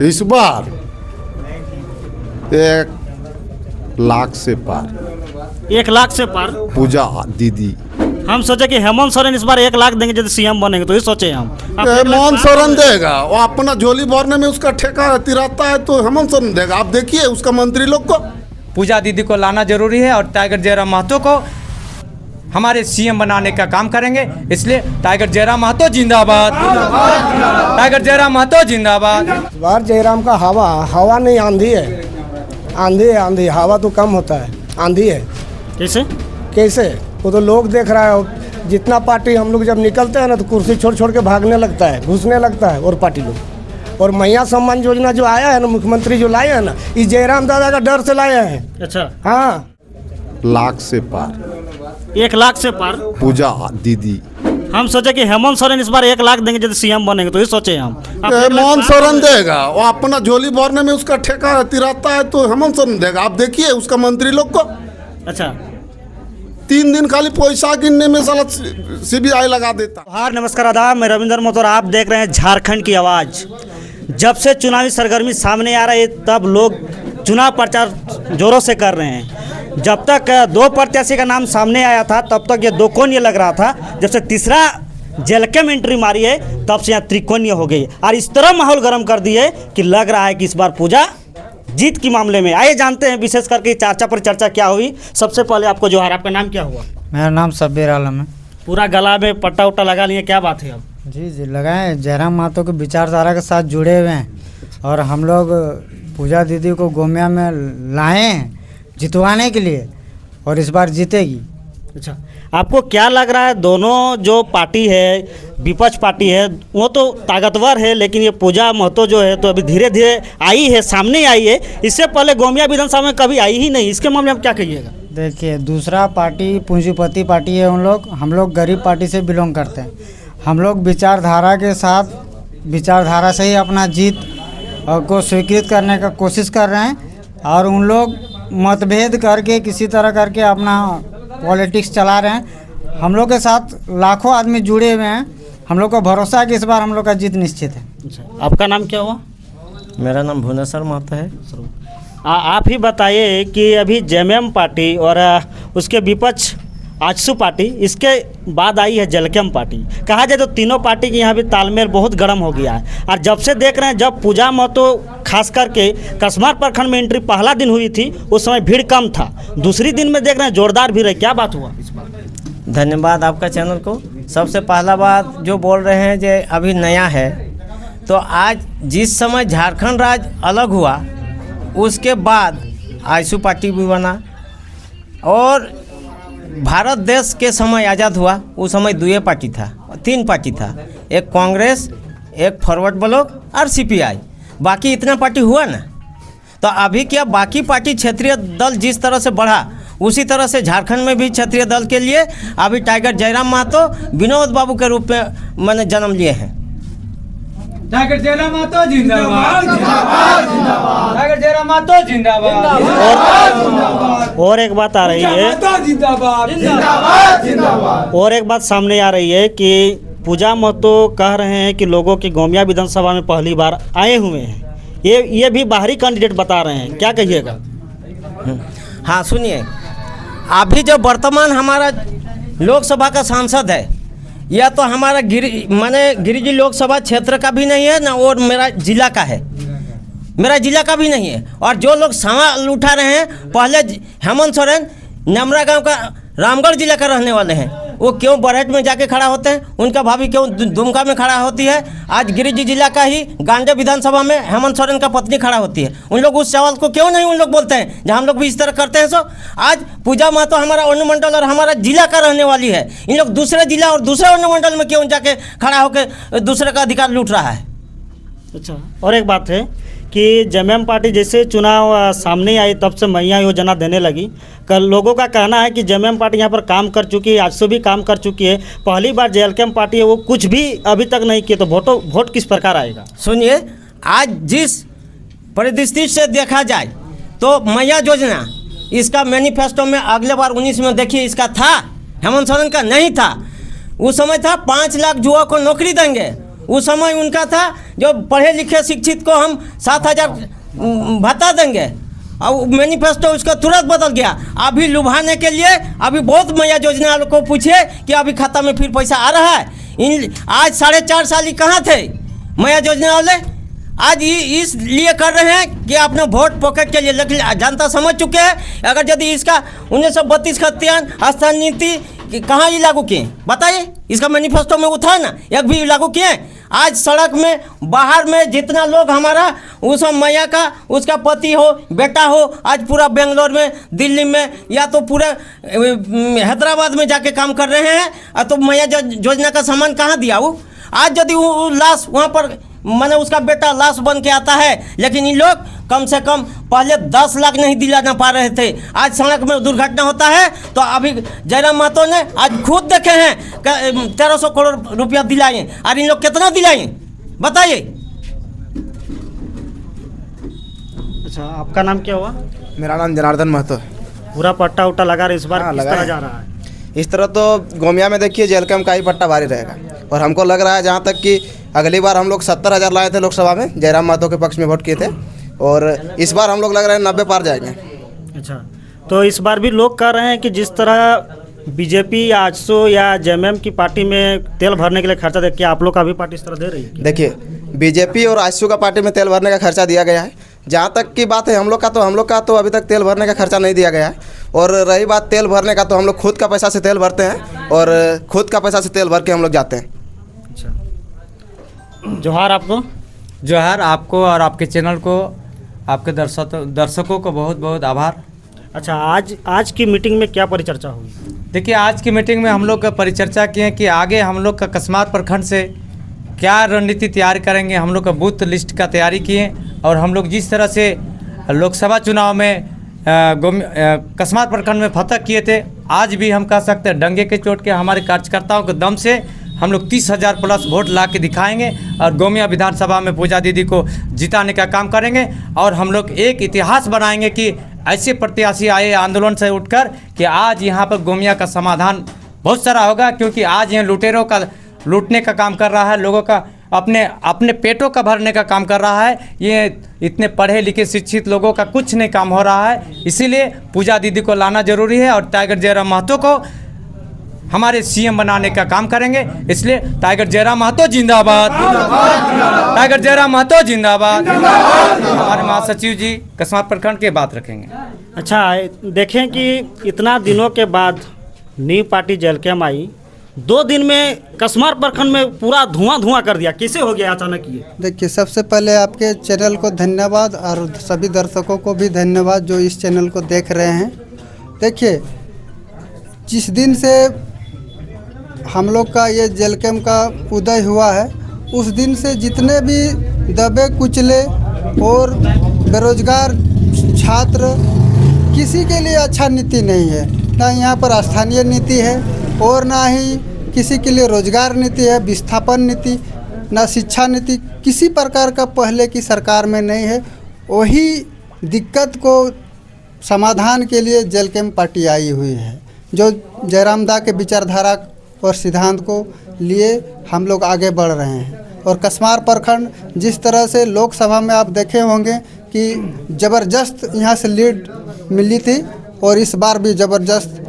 इस बार 1 लाख से पार 1 लाख से पार। पूजा दीदी। हम सोचे कि हेमंत सोरेन इस बार 1 लाख देंगे यदि सीएम बनेंगे, तो ये सोचे हम। हेमंत सोरेन देगा, वो अपना झोली भरने में उसका ठेका तिराता है तो हेमंत सोरेन देगा। आप देखिए उसका मंत्री लोग को। पूजा दीदी को लाना जरूरी है और टाइगर जयराम महतो को हमारे सीएम बनाने का काम करेंगे। इसलिए टाइगर जयराम महतो जिंदाबाद, टाइगर जयराम महतो जिंदाबाद। इस बार जयराम का हवा नहीं, आंधी है। आंधी है, आंधी। हवा तो कम होता है, आंधी है। कैसे? कैसे? वो तो लोग देख रहा है। जितना पार्टी हम लोग जब निकलते हैं ना तो कुर्सी छोड़ छोड़ के भागने लगता है, घुसने लगता है और पार्टी लोग। और मैया सम्मान योजना जो आया है ना, मुख्यमंत्री जो लाए हैं ना, इस जयराम दादा का डर से लाए हैं। अच्छा, हाँ, 1 लाख से पार 1 लाख से पार। पूजा दीदी। हम सोचे कि हेमंत सोरेन इस बार 1 लाख देंगे यदि सीएम बनेंगे, तो ये सोचे हम। हेमंत सोरेन देगा, वो अपना झोली भरने में उसका ठेका तिराता है तो हेमंत सोरेन देगा। आप देखिए उसका मंत्री लोग को। अच्छा, 3 दिन खाली पैसा गिनने में साला CBI लगा देता। हार नमस्कार आदाब, मैं रविंद्र मोहतो। आप देख रहे हैं झारखंड की आवाज़। जब से चुनावी सरगर्मी सामने आ रही है तब लोग चुनाव प्रचार जोरों से कर रहे हैं। जब तक 2 प्रत्याशी का नाम सामने आया था तब तक ये 2 कोणीय लग रहा था। जब से तीसरा जेलके में एंट्री मारी है तब से यहाँ त्रिकोणीय हो गई और इस तरह माहौल गर्म कर दिए कि लग रहा है कि इस बार पूजा जीत के मामले में। आइए जानते हैं विशेष करके चर्चा पर चर्चा क्या हुई। सबसे पहले आपको जोहार, आपका नाम क्या हुआ? मेरा नाम शब्बीर आलम है। पूरा गला में पट्टा उट्टा लगा लिए, क्या बात है? अब जी लगाए। जयराम महतो के विचारधारा के साथ जुड़े हुए हैं और हम लोग पूजा दीदी को गोमिया में लाए हैं जितवाने के लिए और इस बार जीतेगी। अच्छा, आपको क्या लग रहा है, दोनों जो पार्टी है, विपक्ष पार्टी है, वो तो ताकतवर है, लेकिन ये पूजा महतो जो है तो अभी धीरे धीरे आई है, सामने आई है। इससे पहले गोमिया विधानसभा में कभी आई ही नहीं। इसके मामले में क्या कहिएगा? देखिए, दूसरा पार्टी पूंजीपति पार्टी है उन लोग, हम लोग गरीब पार्टी से बिलोंग करते हैं। हम लोग विचारधारा के साथ, विचारधारा से ही अपना जीत को स्वीकृत करने का कोशिश कर रहे हैं और उन लोग मतभेद करके किसी तरह करके अपना पॉलिटिक्स चला रहे हैं। हम लोग के साथ लाखों आदमी जुड़े हुए हैं। हम लोग को भरोसा है कि इस बार हम लोग का जीत निश्चित है। अच्छा, आपका नाम क्या हुआ? मेरा नाम भुवनेश्वर महतो है। आप ही बताइए कि अभी जेएमएम पार्टी और उसके विपक्ष आजसू पार्टी, इसके बाद आई है जेलकेम पार्टी। कहा जाए तो तीनों पार्टी के यहाँ भी तालमेल बहुत गर्म हो गया है। और जब से देख रहे हैं, जब पूजा महतो खास करके कसमार प्रखंड में एंट्री पहला दिन हुई थी उस समय भीड़ कम था, दूसरी दिन में देख रहे हैं जोरदार भीड़ है। क्या बात हुआ इस बार? धन्यवाद आपका चैनल को। सबसे पहला बात जो बोल रहे हैं जो अभी नया है, तो आज जिस समय झारखंड राज्य अलग हुआ उसके बाद आजसू पार्टी भी बना और भारत देश के समय आज़ाद हुआ उस समय 2 पार्टी था, 3 पार्टी था, एक कांग्रेस, एक फॉरवर्ड ब्लॉक और CPI। बाकी इतना पार्टी हुआ ना। तो अभी क्या बाकी पार्टी क्षेत्रीय दल जिस तरह से बढ़ा उसी तरह से झारखंड में भी क्षेत्रीय दल के लिए अभी टाइगर जयराम महतो विनोद बाबू के रूप में मैंने जन्म लिए हैं। टाइगर जयराम महतो जिंदाबाद, टाइगर जयराम महतो जिंदाबाद। और एक बात आ रही है, और एक बात सामने आ रही है कि पूजा महतो कह रहे हैं कि लोगों की गोमिया विधानसभा में पहली बार आए हुए हैं। ये भी बाहरी कैंडिडेट बता रहे हैं, क्या कहिएगा? हाँ सुनिए, अभी जो वर्तमान हमारा लोकसभा का सांसद है, यह तो हमारा गिरिजी लोकसभा क्षेत्र का भी नहीं है ना, और मेरा जिला का है, मेरा जिला का भी नहीं है। और जो लोग सवाल उठा रहे हैं, पहले हेमंत सोरेन नमरा गांव का रामगढ़ जिला का रहने वाले हैं, वो क्यों बरहेट में जाके खड़ा होते हैं? उनका भाभी क्यों दुमका में खड़ा होती है? आज गिरिजी जिला का ही गांडे विधानसभा में हेमंत सोरेन का पत्नी खड़ा होती है। उन लोग उस सवाल को क्यों नहीं उन लोग बोलते हैं जहाँ हम लोग भी इस तरह करते हैं? सो आज पूजा महतो हमारा अनुमंडल और हमारा जिला का रहने वाली है। इन लोग दूसरे जिला और दूसरे अनुमंडल में क्यों जाके खड़ा होकर दूसरे का अधिकार लूट रहा है? अच्छा, और एक बात है कि जेएमएम पार्टी जैसे चुनाव सामने आई तब से मैया योजना देने लगी। कल लोगों का कहना है कि जेएमएम पार्टी यहाँ पर काम कर चुकी है, आजसू भी काम कर चुकी है। पहली बार जेएलकेम पार्टी है, वो कुछ भी अभी तक नहीं किए, तो वोट किस प्रकार आएगा? सुनिए, आज जिस परिदृष्टि से देखा जाए तो मैया योजना इसका मैनिफेस्टो में अगले बार 19 में देखिए इसका था, हेमंत सोरेन का नहीं था। उस समय था 5 लाख युवा को नौकरी देंगे, उस समय उनका था जो पढ़े लिखे शिक्षित को हम 7,000 भत्ता देंगे, और मैनिफेस्टो उसका तुरंत बदल गया। अभी लुभाने के लिए अभी बहुत मैया योजना को पूछे कि अभी खाता में फिर पैसा आ रहा है। आज 4.5 साल कहाँ थे मैया योजना वाले? आज इसलिए कर रहे हैं कि अपना वोट पॉकेट के लिए, लेकिन जनता समझ चुके हैं। अगर यदि इसका 1932 खतियान स्थान नीति कहाँ ही लागू किए बताइए? इसका मैनिफेस्टो में उठा ना, एक भी लागू किए? आज सड़क में बाहर में जितना लोग हमारा उस मैया का उसका पति हो बेटा हो, आज पूरा बेंगलोर में, दिल्ली में, या तो पूरे हैदराबाद में जाके काम कर रहे हैं। तो मैया योजना का सामान कहाँ दिया वो? आज यदि वो लाश वहाँ पर मैंने उसका बेटा लाश बन के आता है, लेकिन ये लोग कम से कम पहले 10 लाख नहीं दिलाना पा रहे थे। आज सड़क में दुर्घटना होता है तो अभी जयराम महतो ने आज खुद देखे हैं 1300 करोड़ रुपया दिलाए, और इन लोग कितना दिलाए बताइए? अच्छा, आपका नाम क्या हुआ? मेरा नाम जनार्दन महतो है। पूरा पट्टा उट्टा लगा रहे इस बार? हाँ, किस लगा तरह है। जा रहा है? इस तरह तो गोमिया में देखिए जेलकम का ही पट्टा भारी रहेगा, और हमको लग रहा है जहाँ तक कि अगली बार हम लोग 70,000 लाए थे लोकसभा में, जयराम महतो के पक्ष में वोट किए थे, और इस बार हम लोग लग रहे हैं 90 पार जाएंगे। अच्छा, तो इस बार भी लोग कह रहे हैं कि जिस तरह बीजेपी या आजसू या जेएमएम की पार्टी में तेल भरने के लिए खर्चा दे, क्या आप लोग का भी पार्टी इस तरह दे रही है? देखिए, बीजेपी और आजसू का पार्टी में तेल भरने का खर्चा दिया गया है। जहाँ तक की बात है हम लोग का तो अभी तक तेल भरने का खर्चा नहीं दिया गया है। और रही बात तेल भरने का, तो हम लोग खुद का पैसा से तेल भरते हैं, और खुद का पैसा से तेल भर के हम लोग जाते हैं। जोहार आपको। जोहार आपको और आपके चैनल को, आपके दर्शकों को बहुत बहुत आभार। अच्छा, आज की मीटिंग में क्या परिचर्चा हुई? देखिए, आज की मीटिंग में हम लोग का परिचर्चा किए कि आगे हम लोग का कस्मार प्रखंड से क्या रणनीति तैयार करेंगे। हम लोग का बूथ लिस्ट का तैयारी किए, और हम लोग जिस तरह से लोकसभा चुनाव में कस्मार प्रखंड में फतह किए थे, आज भी हम कह सकते हैं डंगे के चोट के हमारे कार्यकर्ताओं के दम से हम लोग 30,000 प्लस वोट ला के दिखाएंगे, और गोमिया विधानसभा में पूजा दीदी को जिताने का काम करेंगे। और हम लोग एक इतिहास बनाएंगे कि ऐसे प्रत्याशी आए आंदोलन से उठकर कि आज यहाँ पर गोमिया का समाधान बहुत सारा होगा, क्योंकि आज यहाँ लुटेरों का लूटने का काम कर रहा है, लोगों का अपने पेटों का भरने का काम कर रहा है। ये इतने पढ़े लिखे शिक्षित लोगों का कुछ नहीं काम हो रहा है। इसीलिए पूजा दीदी को लाना जरूरी है, और टाइगर जयराम महतो को हमारे सीएम बनाने का काम करेंगे। इसलिए टाइगर जयराम महतो जिंदाबाद, टाइगर जयराम महतो जिंदाबाद। हमारे महासचिव जी कस्मार प्रखंड के बात रखेंगे। अच्छा, देखें कि इतना दिनों के बाद न्यू पार्टी जेलकम आई, 2 दिन में कस्मार प्रखंड में पूरा धुआं कर दिया। कैसे हो गया अचानक ये? देखिए, सबसे पहले आपके चैनल को धन्यवाद, और सभी दर्शकों को भी धन्यवाद जो इस चैनल को देख रहे हैं। देखिए, जिस दिन से हम लोग का ये जेलकम का उदय हुआ है, उस दिन से जितने भी दबे कुचले और बेरोजगार छात्र, किसी के लिए अच्छा नीति नहीं है। ना यहाँ पर स्थानीय नीति है, और ना ही किसी के लिए रोजगार नीति है, विस्थापन नीति, ना शिक्षा नीति, किसी प्रकार का पहले की सरकार में नहीं है। वही दिक्कत को समाधान के लिए जेलकम पार्टी आई हुई है, जो जयराम दा के विचारधारा और सिद्धांत को लिए हम लोग आगे बढ़ रहे हैं। और कस्मार प्रखंड जिस तरह से लोकसभा में आप देखे होंगे कि ज़बरदस्त यहाँ से लीड मिली थी, और इस बार भी ज़बरदस्त